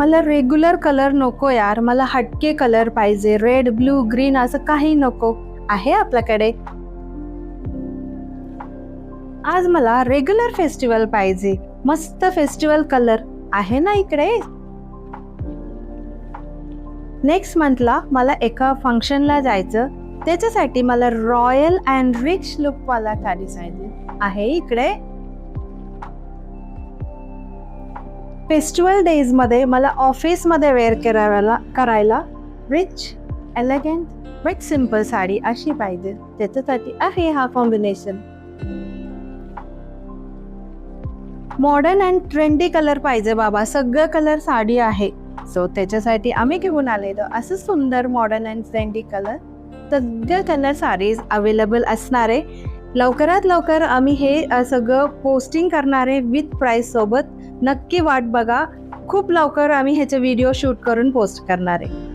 मला regular colour नको यार, मला हटके कलर पाहिजे. रेड, ब्लू, ग्रीन असं काही नको. आहे आपल्याकडे? आज मला रेग्युलर फेस्टिवल पाहिजे. मस्त फेस्टिवल कलर आहे ना इकडे? नेक्स्ट मंथला मला एका फंक्शनला जायचं. त्याच्यासाठी मला रॉयल अँड रिच लुकवाला साडी आहे इकडे. फेस्टिवल डेज मध्ये मला ऑफिसमध्ये वेअर करायला rich, elegant with simple sari अशी पाहिजे. त्याच्यासाठी आहे हा combination. Modern and trendy colour पाहिजे बाबा. सगळं कलर साडी आहे. सो त्याच्यासाठी आम्ही घेऊन आलेलो असं सुंदर मॉडर्न अँड ट्रेंडी कलर. सगळं कलर साडीज अवेलेबल असणार आहे. लवकरात लवकर आम्ही हे सगळं पोस्टिंग करणार आहे विथ प्राईस सोबत. नक्की वाट बघा. खूप लवकर आम्ही ह्याचे व्हिडिओ शूट करून पोस्ट करणार आहे.